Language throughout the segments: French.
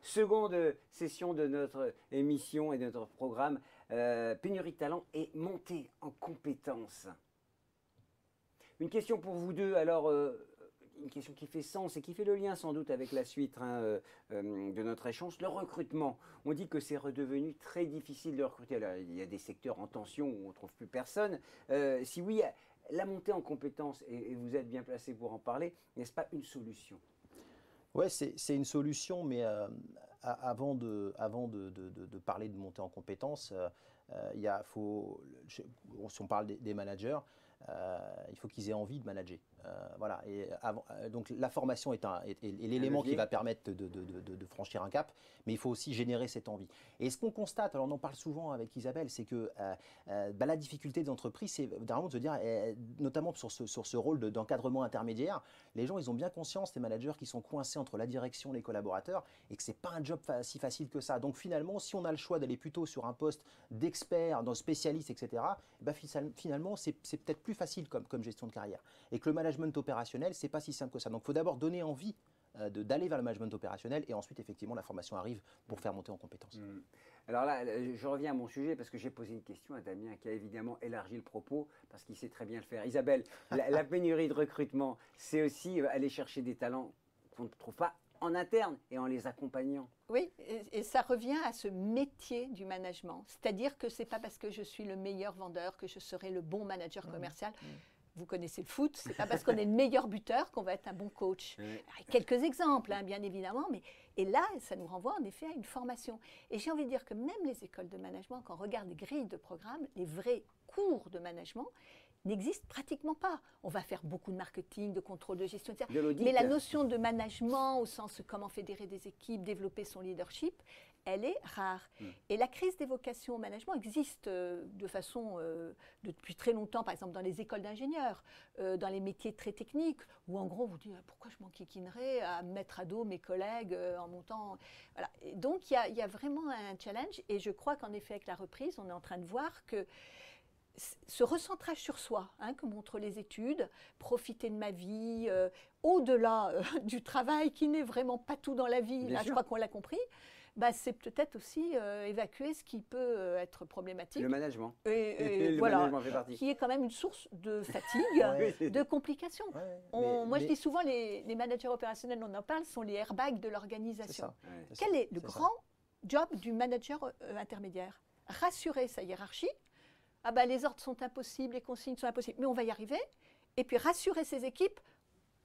seconde session de notre émission et de notre programme Pénurie de talent et montée en compétences. Une question pour vous deux, alors une question qui fait sens et qui fait le lien sans doute avec la suite de notre échange, le recrutement. On dit que c'est redevenu très difficile de recruter. Alors, il y a des secteurs en tension où on ne trouve plus personne. Si oui, la montée en compétences, et vous êtes bien placé pour en parler, n'est-ce pas une solution? Ouais, c'est une solution, mais avant de parler de montée en compétences, si on parle des managers, il faut qu'ils aient envie de manager. Voilà. Donc la formation est l'élément qui va permettre de franchir un cap, mais il faut aussi générer cette envie. Et ce qu'on constate, alors on en parle souvent avec Isabelle, c'est que la difficulté des entreprises, c'est vraiment de se dire, notamment sur ce rôle d'encadrement intermédiaire, les gens, ils ont bien conscience, les managers, qui sont coincés entre la direction et les collaborateurs, et que ce n'est pas un job si facile que ça. Donc finalement, si on a le choix d'aller plutôt sur un poste d'expert, d'un spécialiste, etc., ben finalement, c'est peut-être plus facile comme gestion de carrière. Et que le management opérationnel, c'est pas si simple que ça. Donc il faut d'abord donner envie d'aller vers le management opérationnel, et ensuite, effectivement, la formation arrive pour faire monter en compétences. Alors là, je reviens à mon sujet parce que j'ai posé une question à Damien qui a évidemment élargi le propos parce qu'il sait très bien le faire. Isabelle, la pénurie de recrutement, c'est aussi aller chercher des talents qu'on ne trouve pas en interne et en les accompagnant. Oui, et ça revient à ce métier du management. C'est-à-dire que ce n'est pas parce que je suis le meilleur vendeur que je serai le bon manager commercial. Vous connaissez le foot, ce n'est pas parce qu'on est le meilleur buteur qu'on va être un bon coach. Quelques exemples, hein, bien évidemment, et là, ça nous renvoie en effet à une formation. Et j'ai envie de dire que même les écoles de management, quand on regarde les grilles de programme, les vrais cours de management n'existe pratiquement pas. On va faire beaucoup de marketing, de contrôle de gestion, etc. Mais la notion de management, au sens de comment fédérer des équipes, développer son leadership, elle est rare. Et la crise des vocations au management existe de façon depuis très longtemps, par exemple dans les écoles d'ingénieurs, dans les métiers très techniques, où en gros on vous dit pourquoi je m'enquiquinerais à mettre à dos mes collègues en montant. Voilà. Et donc il y a vraiment un challenge, et je crois qu'en effet avec la reprise, on est en train de voir que ce recentrage sur soi, hein, que montrent les études, profiter de ma vie, au-delà du travail qui n'est vraiment pas tout dans la vie, là je crois qu'on l'a compris, bah, c'est peut-être aussi évacuer ce qui peut être problématique. Le management. Et le voilà, management fait partie. qui est quand même une source de fatigue, de complications. Moi je dis souvent, les managers opérationnels, on en parle, sont les airbags de l'organisation. Quel est le grand job du manager intermédiaire? Rassurer sa hiérarchie. Ah ben, les ordres sont impossibles, les consignes sont impossibles, mais on va y arriver. Et puis rassurer ses équipes,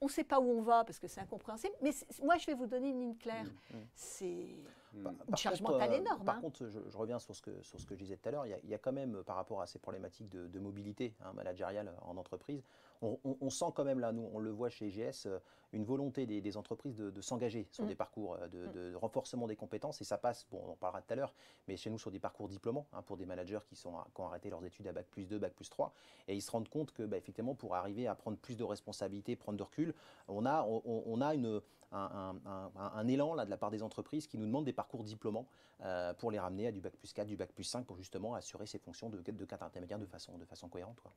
on ne sait pas où on va parce que c'est incompréhensible, mais moi je vais vous donner une ligne claire. C'est une charge mentale énorme. Par contre, je reviens sur ce que je disais tout à l'heure, il y a quand même, par rapport à ces problématiques de mobilité managériale en entreprise, on sent quand même là, nous on le voit chez IGS, une volonté des entreprises de s'engager sur des parcours de renforcement des compétences, et ça passe, bon, on en parlera tout à l'heure, mais chez nous sur des parcours diplômants, pour des managers qui ont arrêté leurs études à Bac+2, Bac+3, et ils se rendent compte que effectivement, pour arriver à prendre plus de responsabilités, prendre de recul, on a un élan là, de la part des entreprises qui nous demandent des parcours diplômants pour les ramener à du Bac+4, du Bac+5, pour justement assurer ces fonctions de cadre intermédiaire de façon cohérente, quoi.